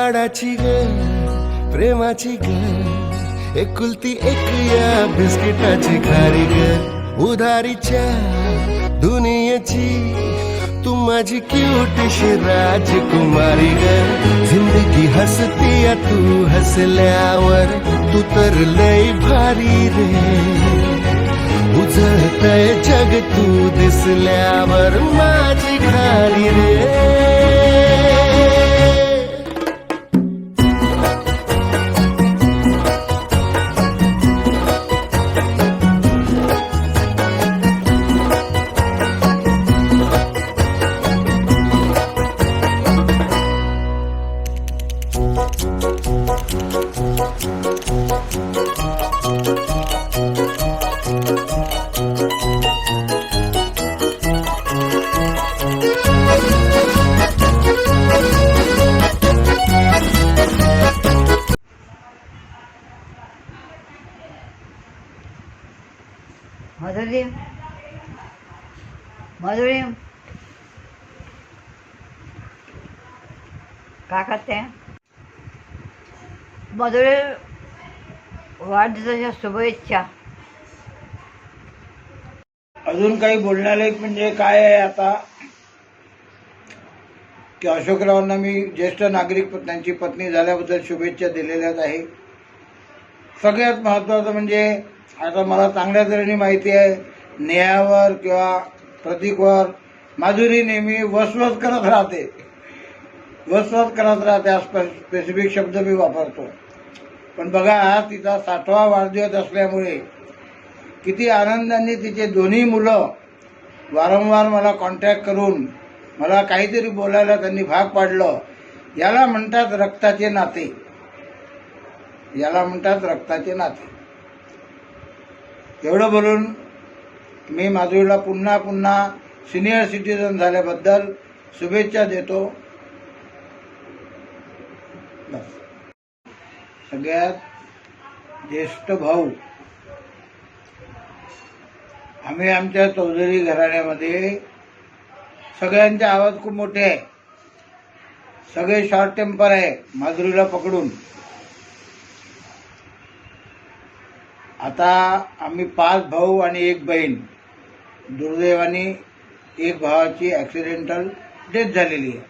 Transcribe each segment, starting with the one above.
लाडाची ग प्रेमाची ग एकुलती एक या बिस्किटाची खारी ग उधारीच्या दुनियेची तू माझी क्यूटशी राजकुमारी ग जिंदगी हसती या तू हसल्यावर तू तर लय भारी रे उजळतय जग तू दिसल्यावर माझी खारी रे माधुरी माधुरी काय करते माधुरी वाढदिवसाच्या शुभेच्छा. अजून काही बोलण्यालायक म्हणजे काय आहे आता की अशोकरावांना मी ज्येष्ठ नागरिक त्यांची पत्नी झाल्याबद्दल शुभेच्छा दिलेल्याच आहे. सगळ्यात महत्त्वाचं म्हणजे आता मला चांगल्या तऱ्हेने माहिती आहे नेहावर किंवा प्रतीकवर माधुरी नेहमी वसवस करत राहते हा स्पेसिफिक शब्द मी वापरतो. पण बघा तिचा 60वा वाढदिवस असल्यामुळे किती आनंदाने तिचे दोन्ही मुलं वारंवार मला कॉन्टॅक्ट करून मला काहीतरी बोलायला त्यांनी भाग पाडलं. याला म्हणतात रक्ताचे नाते, एवढं बोलून मी माधुरीला पुन्हा सिनियर सिटीजन झाल्याबद्दल शुभेच्छा देतो. बस. सगळ्यात ज्येष्ठ भाऊ आम्ही आमच्या चौधरी घराण्यामध्ये सगळ्यांचे आवाज खूप मोठे आहे, सगळे शॉर्ट टेम्पर आहे माधुरीला पकडून. आता आम्ही 5 भाऊ आणि 1 बहीण. दुर्दैवाने एक भावाची ॲक्सिडेंटल डेथ झालेली आहे.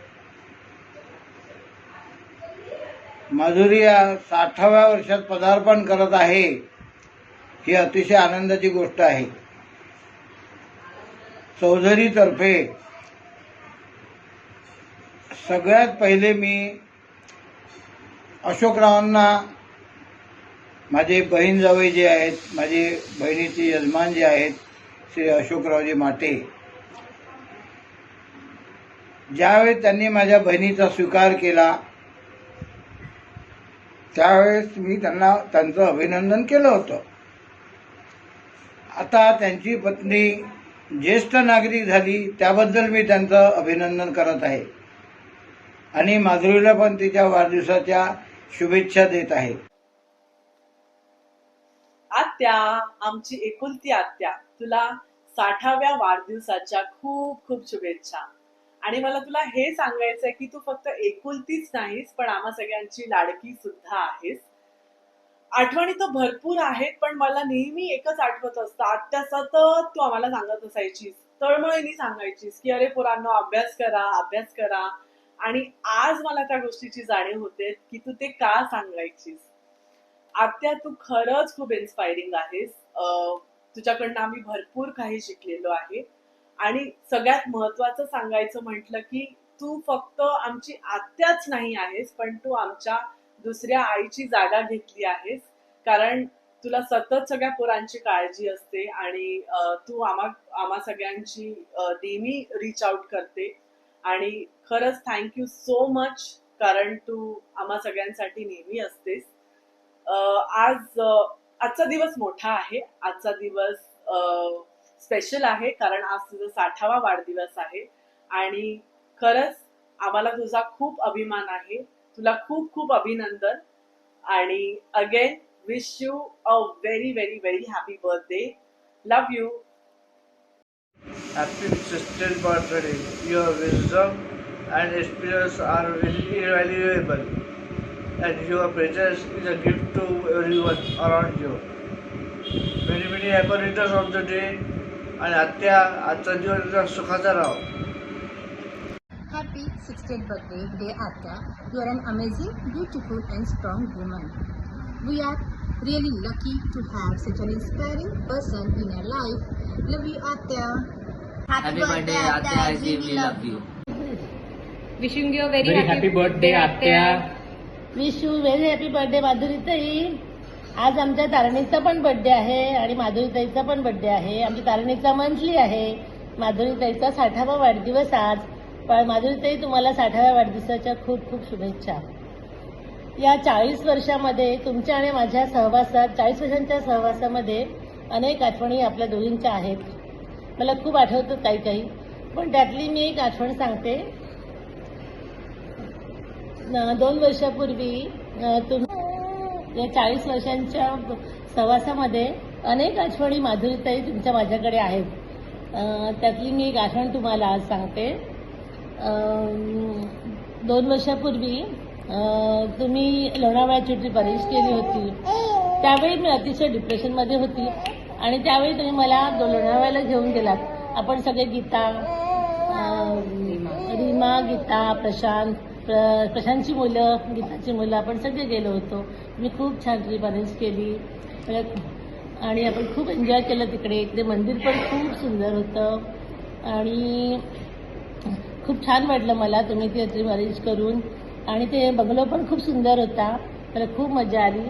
माधुरी 60व्या वर्षात पदार्पण करत आहे, ही अतिशय आनंदाची गोष्ट आहे. चौधरीतर्फे सगळ्यात पहिले मी अशोकरावांना, माझे बहीण जावई जे आहेत, माझे बहिणीचे यजमान जे आहेत श्री अशोकरावजी माटे, ज्यावेळेस त्यांनी माझ्या बहिणीचा स्वीकार केला त्यावेळेस मी त्यांचं अभिनंदन केलं होतं. आता त्यांची पत्नी ज्येष्ठ नागरिक झाली त्याबद्दल मी त्यांचं अभिनंदन करत आहे आणि माधुरीला पण तिच्या वाढदिवसाच्या शुभेच्छा देत आहे. आत्या, आमची एकुलती आत्या, तुला 60व्या वाढदिवसाच्या खूप खूप शुभेच्छा. आणि मला तुला हे सांगायचंय की तू फक्त एकुलतीच नाहीस, पण आम्हा सगळ्यांची लाडकी सुद्धा आहेस. आठवणी तर भरपूर आहेत, पण मला नेहमी एकच आठवत असतं, आत्या सतत तू आम्हाला सांगत असायचीस, तळमळीने सांगायचीस की अरे पोरांनो अभ्यास करा. आणि आज मला त्या गोष्टीची जाणीव होते की तू ते का सांगायचीस. आत्या, तू खरंच खूप इन्स्पायरिंग आहेस. तुझ्याकडनं आम्ही भरपूर काही शिकलेलो आहे. आणि सगळ्यात महत्वाचं सांगायचं म्हटलं की तू फक्त आमची आत्याच नाही आहेस, पण तू आमच्या दुसऱ्या आईची जागा घेतली आहेस. कारण तुला सतत सगळ्या पोरांची काळजी असते आणि तू आम्हा सगळ्यांची नेहमी रीच आउट करते. आणि खरंच थँक्यू सो मच, कारण तू आम्हा सगळ्यांसाठी नेहमी असतेस. आजचा दिवस मोठा आहे, आजचा दिवस स्पेशल आहे, कारण आज तुझा 60वा वाढदिवस आहे. आणि खरंच आम्हाला तुझा खूप अभिमान आहे. तुला खूप खूप अभिनंदन. आणि again wish you a very very very happy birthday. Love you. Happy 16th birthday. Your wisdom and experience are invaluable. and your presence is a gift to everyone around you. Many many happy returns of the day. आणि आत्या आजचा दिवस एकदम सुखाचा राहो. Happy 60th birthday, dear Atya. You are an amazing, beautiful and strong woman. We are really lucky to have such an inspiring person in our life. Love you, Atya. Happy birthday, Atya. I really love you. Wishing you a very happy birthday, Atya. Wish you very happy birthday माधुरीताई. आज आमच्या तारणीचा पण birthday आहे आणि माधुरीताईचा पण birthday आहे. आमच्या तारणीचा monthly आहे, माधुरीताईचा 60वा वाढदिवस आज. पण माधुरीताई तुम्हाला 60व्या वाढदिवसाच्या खूप खूप शुभेच्छा. या 40 वर्षामध्ये तुमच्या आणि माझ्या सहवासात 40 वर्षांच्या सहवासामध्ये अनेक आठवणी आपल्या दोघींच्या आहेत. मला खूप आठवतं काही काही, पण त्यातली मी एक आठवण सांगते. 2 वर्षापूर्वी या 40 वर्षांच्या सहवासामध्ये अनेक आठवणी माधुरीताई तुमच्या माझ्याकडे आहेत. त्यातली मी एक आठवण तुम्हाला आज सांगते. 2 वर्षापूर्वी तुम्ही लोणावळ्याची ट्रिप अरेंज केली होती. त्यावेळी मी अतिशय डिप्रेशनमध्ये होती आणि त्यावेळी तुम्ही मला लोणावळ्याला घेऊन गेलात. आपण सगळे गीता, रीमा, गीता, प्रशांतची मुलं, गीताची मुलं, आपण सगळे गेलो होतो. मी खूप छान ट्रिप अरेंज केली आणि आपण खूप एन्जॉय केलं तिकडे. इकडे मंदिर पण खूप सुंदर होतं आणि खूप छान वाटलं मला तुम्ही ते ट्रिप अरेंज करून. आणि ते बंगलो पण खूप सुंदर होता. तर खूप मजा आली.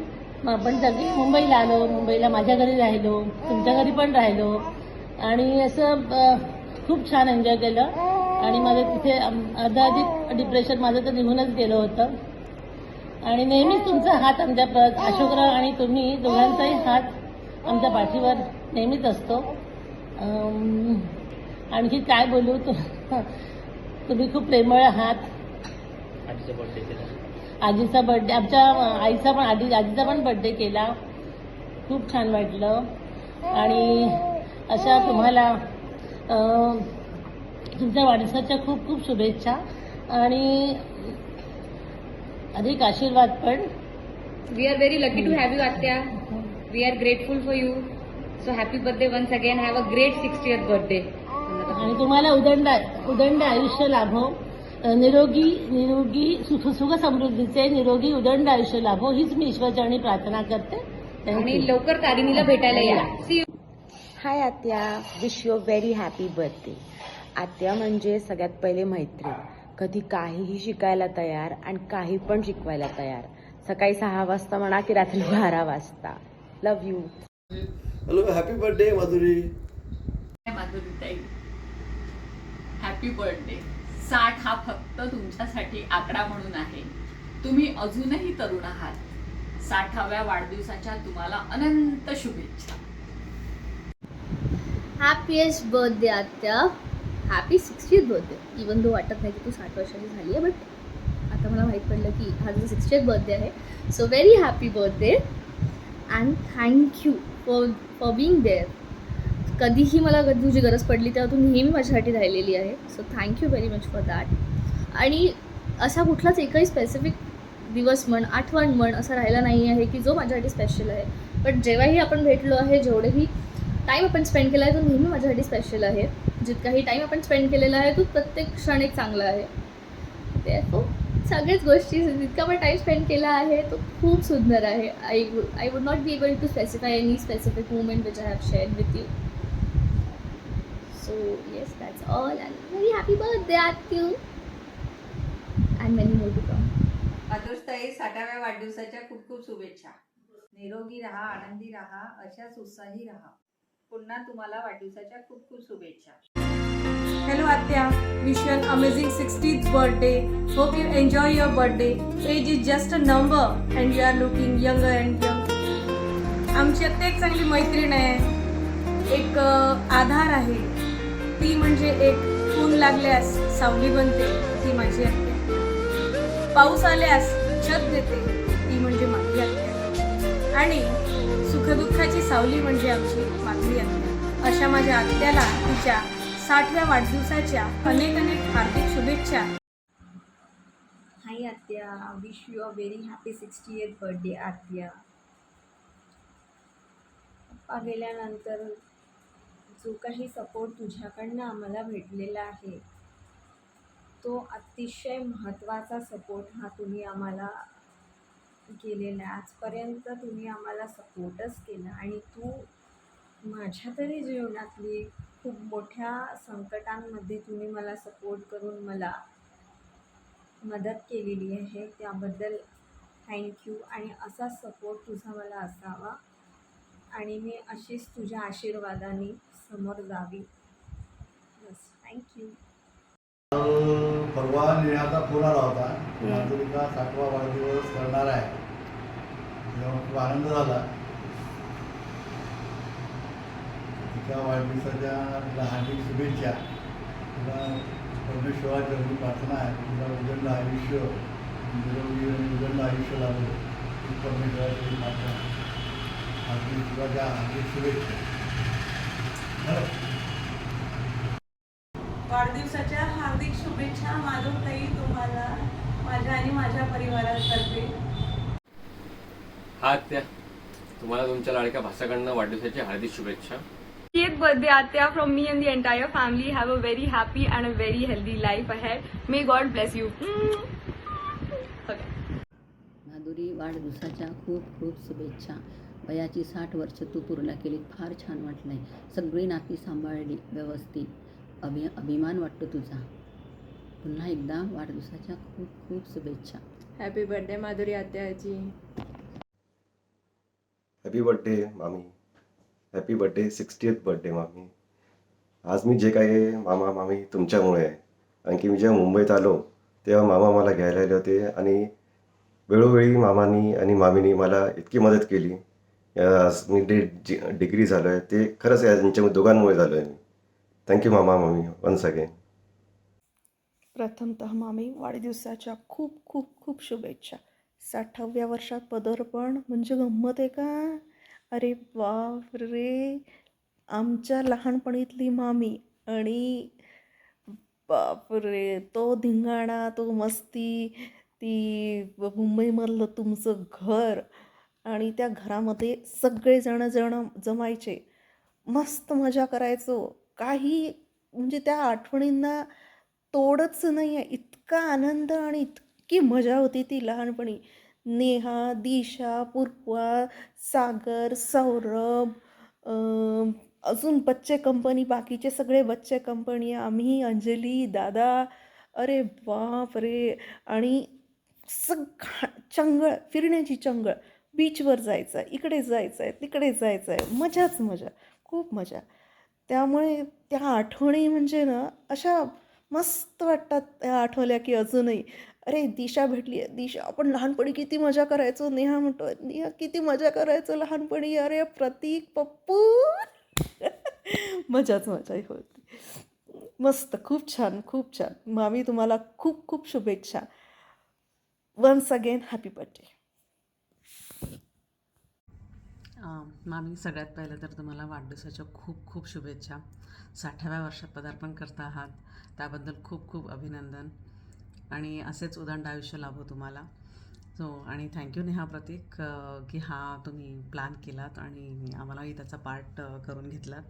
मग आपण सगळे मुंबईला आलो. मुंबईला माझ्या घरी राहिलो, तुमच्या घरी पण राहिलो आणि असं खूप छान एन्जॉय केलं. आणि माझं तिथे अधिक डिप्रेशन माझं तर निघूनच गेलं होतं. आणि नेहमीच तुमचा हात आमच्या अशोकराव आणि तुम्ही दोघांचाही हात आमच्या पाठीवर नेहमीच असतो. आणखी काय बोलू, तुम्ही खूप प्रेमळ आहात. आजीचा बर्थडे, आमच्या आईचा पण आजीचा पण बर्थडे केला. खूप छान वाटलं. आणि अशा तुम्हाला तुमच्या वाढदिवसाच्या खूप खूप शुभेच्छा आणि अधिक आशीर्वाद पण. We are very lucky to have you, Atya. We are grateful for you. So happy birthday once again. Have a great 60th birthday. आणि तुम्हाला उदंड आयुष्य लाभो. निरोगी सुख समृद्धीचे निरोगी उदंड आयुष्य लाभो, हीच मी ईश्वरचरणी प्रार्थना करते. आणि लवकर तारिणीला भेटायला या. See you. हाय आत्या, wish you very happy birthday. आत्या म्हणजे सगळ्यात पहिले मैत्री. कधी काहीही शिकायला तयार आणि काही पण शिकवायला तयार. सकाळी 6 वाजता म्हणा की रात्री 12 वाजता. Love you. Hello, happy birthday Madhuri. माधुरीताई, happy birthday. 60 हा फक्त तुमच्यासाठी आकडा म्हणून आहे. तुम्ही अजूनही तरुण आहात. 60व्या वाढदिवसाच्या तुम्हाला अनंत शुभेच्छा. हॅपीएस्ट बर्थडे आत्या. Happy 60th birthday. Even though वाटत नाही की तू 60 वर्षाची झाली आहे, बट आता मला माहीत पडलं की हा तुझा 60th बर्थडे आहे. So very happy birthday and thank you for being there. कधीही मला तुझी गरज पडली तेव्हा तू नेहमी माझ्यासाठी राहिलेली आहे. So thank you very much for that. आणि असा कुठलाच एकही स्पेसिफिक दिवस म्हण, आठवण म्हण असा राहिला नाही आहे की जो माझ्यासाठी स्पेशल आहे. बट जेव्हाही आपण भेटलो आहे, जेवढेही टाईम आपण स्पेंड केला आहे, तो नेहमी माझ्यासाठी स्पेशल आहे. जितकाही टाईम आपण स्पेंड केलेला आहे तो प्रत्येक क्षण एक चांगला आहे. ते सगळ्याच गोष्टी जितका आपण टाईम स्पेंड केला आहे तो खूप सुंदर आहे. I would not be able to specify any specific moment which I have shared with you. So yes, that's all and very happy birthday आत्यू and many more to come. माधुरीताई, 60व्या वाढदिवसाच्या खूप खूप शुभेच्छा. निरोगी राहा, आनंदी राहा, अशाच उत्साही राहा. पुन्हा तुम्हाला वाढदिवसाच्या खूप खूप शुभेच्छा. Hello Atya, wish you an amazing 60th birthday. Hope you enjoy your birthday. Age is just a number and you are looking younger and younger. आमची आत्या एक चांगली मैत्रीण आहे, एक आधार आहे. ती म्हणजे एक ऊन लागल्यास सावली बनते, ती माझी आत्या. पाऊस आल्यास छत देते, ती म्हणजे माझी आत्या. आणि सुखदुःखाची सावली म्हणजे आमची माधुरी आत्या. अशा माझ्या आत्याला तिच्या 60व्या वाढदिवसाच्या अनेक हार्दिक शुभेच्छा. हाय हाय आत्या, wish you a very happy 60th birthday आत्या. पप्पा गेल्यानंतर जो काही सपोर्ट तुझ्याकडनं आम्हाला भेटलेला आहे तो अतिशय महत्त्वाचा सपोर्ट हा तुम्ही आम्हाला केलेला आहे. आजपर्यंत तुम्ही आम्हाला सपोर्टच केला आणि तू माझ्या तरी जीवनातली खूप मोठ्या संकटांमध्ये तुम्ही मला सपोर्ट करून मला मदत केलेली आहे. त्याबद्दल थँक्यू. आणि असाच सपोर्ट तुझा मला असावा आणि मी अशीच तुझ्या आशीर्वादाने समोर जावी. बस, थँक्यू. परवा नेहाचा फोन आला होता. माधुरीचा 60वा वाढदिवस करणार आहे. तेव्हा खूप आनंद झाला. तिच्या वाढदिवसाच्या तुला हार्दिक शुभेच्छा. तुला परमेश्वराची प्रार्थना आहे तुला उदंड आयुष्य, निरोगी आणि उदंड आयुष्य लाभो ही परमेश्वराची प्रार्थना. हार्दिक तुला हार्दिक शुभेच्छा. वाढदिवसाच्या हार्दिक शुभेच्छा माधुरताई तुम्हाला माझ्या आणि माझ्या परिवारातर्फे. हा आत्या, तुम्हाला तुमच्या लाडक्या भासाकडनं वाढदिवसाची हार्दिक शुभेच्छा. 60th birthday Atya from me and the entire family. Have a very happy and a very healthy life ahead. May God bless you. Madhuri, वाढदिवसाच्या खूप खूप शुभेच्छा. वयाची 60 वर्ष तू पूर्ण केली, फार छान वाटलंय. सगळी नाती सांभाळली व्यवस्थित. अभिमान वाटतो तुझा. पुन्हा एकदा वाढदिवसाच्या खूप खूप शुभेच्छा. हॅपी बर्थडे माधुरी आत्याची. हॅपी बर्थडे मामी. हॅपी बर्थडे 60th बर्थडे मामी. आज मी जे काही आहे मामा मामी तुमच्यामुळे आहे. आणखी मी जेव्हा मुंबईत आलो तेव्हा मामा मला घ्यायला आले होते आणि वेळोवेळी मामानी आणि मामीनी मला इतकी मदत केली. आज मी डिग्री झालो आहे ते खरंच यांच्या दोघांमुळे झालो आहे मी. थँक्यू मामा मामी वन्स अगेन. प्रथमतः मामी, वाढदिवसाच्या खूप खूप खूप शुभेच्छा. 60व्या वर्षात पदार्पण म्हणजे गंमत आहे का? अरे बाप रे, आमच्या लहानपणीतली मामी आणि बाप रे तो धिंगाणा, तो मस्ती, ती मुंबईमधलं तुमचं घर आणि त्या घरामध्ये सगळेजण जमायचे. मस्त मजा करायचो. काही म्हणजे त्या आठवणींना तोडच नाही आहे. इतका आनंद आणि इतकी मजा होती ती लहानपणी. नेहा, दिशा, पूर्वा, सागर, सौरभ, अजून बच्चे कंपनी, बाकीचे सगळे बच्चे कंपनी, आम्ही, अंजली, दादा. अरे बाप रे. आणि चंगळ, फिरण्याची चंगळ. बीचवर जायचं आहे, इकडे जायचं आहे, तिकडे जायचं आहे. मजाच मजा, खूप मजा. त्यामुळे त्या आठवणी म्हणजे ना अशा मस्त वाटतात त्या आठवल्या की अजूनही. अरे दिशा भेटली आहे, दिशा आपण लहानपणी किती मजा करायचो. नेहा म्हणतो नेहा किती मजा करायचो लहानपणी. अरे प्रतीक, पप्पू. मजाच मजा होती. मस्त, खूप छान, खूप छान. मामी तुम्हाला खूप खूप शुभेच्छा. Once again happy birthday. मामी, सगळ्यात पहिलं तर तुम्हाला वाढदिवसाच्या खूप खूप शुभेच्छा. 60व्या वर्षात पदार्पण करता आहात त्याबद्दल खूप खूप अभिनंदन आणि असेच उदंड आयुष्य लाभो तुम्हाला. आणि थँक्यू नेहा, प्रतीक, की हा तुम्ही प्लॅन केलात आणि आम्हालाही त्याचा पार्ट करून घेतलात.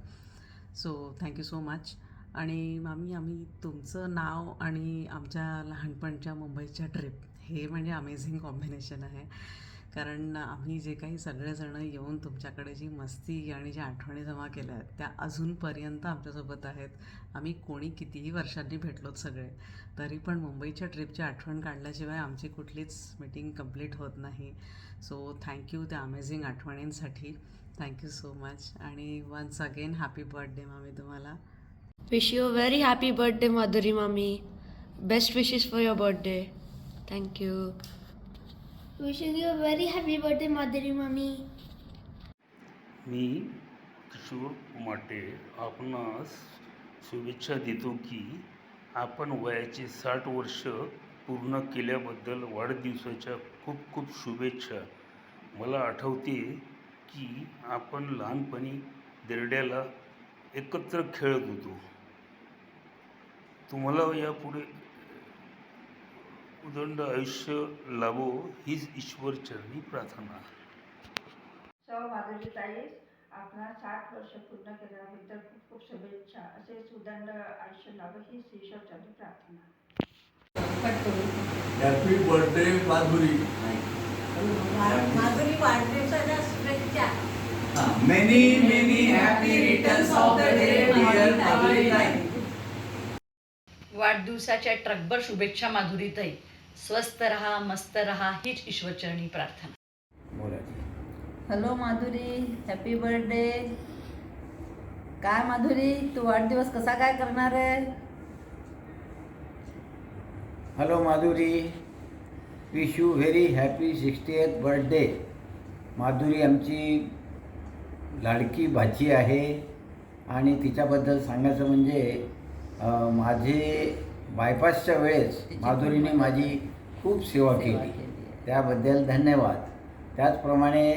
So thank you so much. आणि मामी, आम्ही तुमचं नाव आणि आमच्या लहानपणच्या मुंबईच्या ट्रिप हे म्हणजे अमेझिंग कॉम्बिनेशन आहे. कारण आम्ही जे काही सगळेजणं येऊन तुमच्याकडे जी मस्ती आणि ज्या आठवणी जमा केल्या आहेत त्या अजूनपर्यंत आमच्यासोबत आहेत. आम्ही कोणी कितीही वर्षांनी भेटलोत सगळे, तरी पण मुंबईच्या ट्रिपची आठवण काढल्याशिवाय आमची कुठलीच मीटिंग कंप्लीट होत नाही. सो थँक्यू त्या अमेझिंग आठवणींसाठी. Thank you so much. आणि वन्स अगेन हॅपी बर्थडे मामी तुम्हाला. Wish you a very happy birthday Madhuri मामी. Best wishes for your birthday. Thank you. Wishing you a very happy birthday Madhuri मामी. मी किशोर कुमाटे आपणास शुभेच्छा देतो की आपण वयाचे 60 वर्ष पूर्ण केल्याबद्दल वाढदिवसाच्या खूप खूप शुभेच्छा. मला आठवते की आपण लहानपणी देरड्याला एकत्र खेळत होतो. तुम्हाला यापुढे उदंड आयुष्य लाभो हीच ईश्वरचरणी प्रार्थना. माधुरी ताई, आपला 60 वर्ष पूर्ण केल्याबद्दल खूप खूप शुभेच्छा. असेच उदंड आयुष्य लाभो हीच ईश्वरचरणी प्रार्थना. Happy birthday Madhuri. माधुरी वाढदिवसाच्या शुभेच्छा. Many many happy returns of the day dear Madhuri ताई. वाढदिवसाच्या ट्रकभर शुभेच्छा माधुरीताई. स्वस्त रहा, मस्त रहा हीच ईश्वरचरणी प्रार्थना. Hello Madhuri, happy birthday. काय माधुरी, तू वाढदिवस कसा काय करणार आहे? Hello Madhuri, wish you very happy 60th birthday. Madhuri आमची लाडकी भाची आहे आणि तिच्याबद्दल सांगायचं म्हणजे माझे बायपासच्या वेळेस माधुरीने माझी खूप सेवा केली, त्याबद्दल धन्यवाद. त्याचप्रमाणे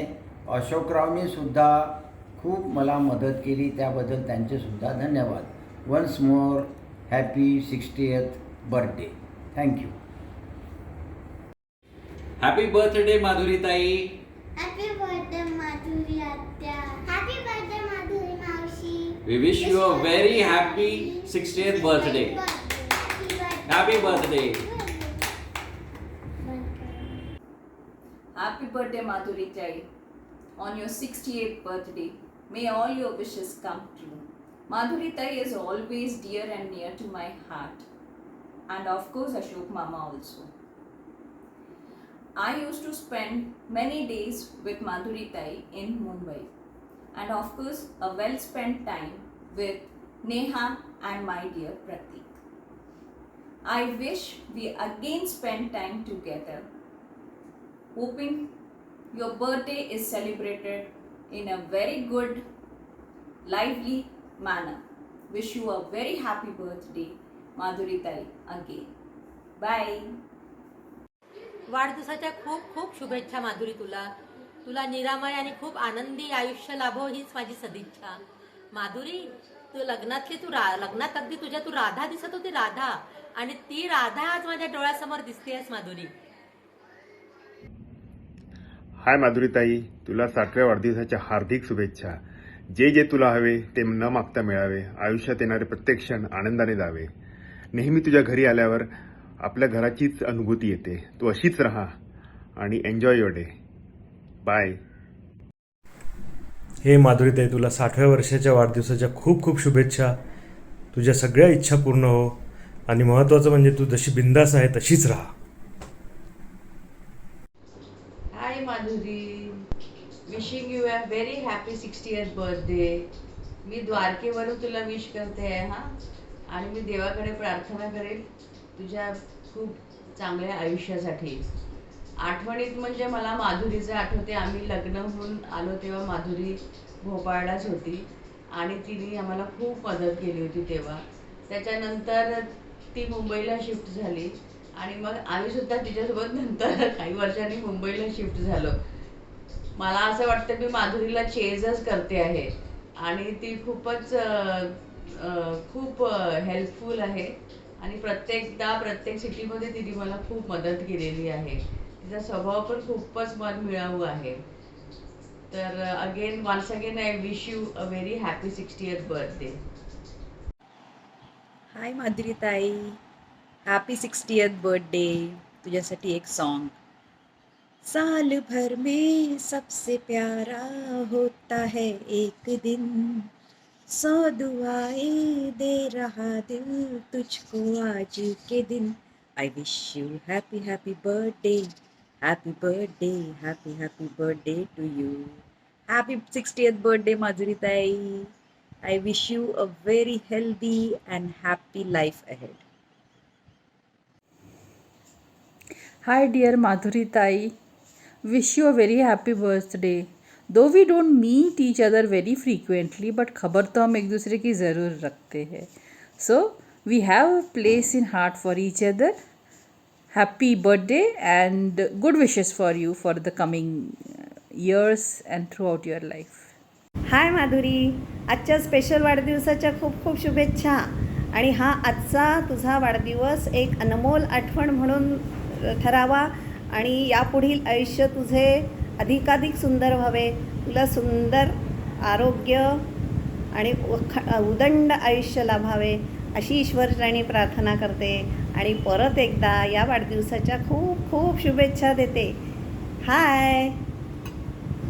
अशोकरावने सुद्धा खूप मला मदत केली, त्याबद्दल त्यांचेसुद्धा धन्यवाद. Once more happy 60th birthday. Thank you. Happy birthday Madhuri ताई. हॅपी बर्थडे माधुरी आत्या. हॅपी बर्थडे माधुरी मावशी. We wish you a very happy 60th birthday. Happy birthday. Happy birthday Madhuri Tai. On your 68th birthday, may all your wishes come true. Madhuri Tai is always dear and near to my heart. And of course Ashok Mama also. I used to spend many days with Madhuri Tai in Mumbai. And of course a well spent time with Neha and my dear Pratik. I wish we again spend time together. Hoping your birthday is celebrated in a very good, lively manner. Wish you a very happy birthday, Madhuri Tai again. Bye. वाढदिवसाच्या खूप खूप शुभेच्छा माधुरी तुला. तुला निरामय आणि खूप आनंदी आयुष्य लाभो हीच माझी सदिच्छा. माधुरी, तू लग्नातली लग्नात अगदी तुझ्या तू राधा दिसत होती, राधा, आणि ती राधा आज माझ्या डोळ्यासमोर दिसतेस माधुरी. हाय माधुरीताई, तुला 60व्या वाढदिवसाच्या हार्दिक शुभेच्छा. जे जे तुला हवे ते न मागता मिळावे. आयुष्यात येणारे प्रत्येक क्षण आनंदाने जावे. नेहमी तुझ्या घरी आल्यावर आपल्या घराचीच अनुभूती येते. तू अशीच राहा आणि एन्जॉय युअर डे. बाय. हे माधुरीताई, तुला 60व्या वर्षाच्या वाढदिवसाच्या खूप खूप शुभेच्छा. तुझ्या सगळ्या इच्छा पूर्ण हो आणि महत्त्वाचं म्हणजे तू जशी बिंदास आहे तशीच राहा. Hi Madhuri, wishing you a very happy 60th birthday. मी द्वारकेवरून तुला विश करते आहे हां, आणि मी देवाकडे प्रार्थना करेल तुझ्या खूप चांगल्या आयुष्यासाठी. आठवणीत म्हणजे मला माधुरीचं आठवते. आम्ही लग्न होऊन आलो तेव्हा माधुरी भोपाळलाच होती आणि तिने आम्हाला खूप मदत केली होती तेव्हा. त्याच्यानंतर ती मुंबईला शिफ्ट झाली आणि मग आम्हीसुद्धा तिच्यासोबत नंतर काही वर्षांनी मुंबईला शिफ्ट झालो. मला असं वाटतं मी माधुरीला चेजच करते आहे आणि ती खूपच खूप हेल्पफुल आहे आणि प्रत्येक सिटीमध्ये तिने मला खूप मदत केलेली आहे. तिचा स्वभाव पण खूपच मनमिळावू आहे. तर once again I wish you a very happy 60th birthday. Hi Madhuri ताई, हॅपी 60th बर्थडे. तुझ्यासाठी एक सॉन्ग. साल भर में सबसे प्यारा होता है एक दिन, 100 दुआएं दे रहा दिल तुझको आज के दिन. I wish you happy birthday, happy birthday, happy birthday to you. Happy 60th birthday Madhuri Tai. I wish you a very healthy and happy life ahead. Hi dear Madhuri Tai, wish you a very happy birthday. Though we don't meet each other very frequently, but खबर तो हम एक दूसरे की ज़रूर रखते हैं. So we have a place in heart for each other. Happy birthday and good wishes for you for the coming years and throughout your life. हाय माधुरी, आजच्या special वाढदिवसाच्या खूप खूप शुभेच्छा. आणि हा आजचा तुझा वाढदिवस एक अनमोल आठवण म्हणून ठरावा आणि यापुढील आयुष्य तुझे अधिकाधिक सुंदर व्हावे. तुला सुंदर आरोग्य आणि उदंड आयुष्य लाभावे अशी ईश्वरचरणी प्रार्थना करते आणि परत एकदा या वाढदिवसाच्या खूप खूप शुभेच्छा देते. हाय.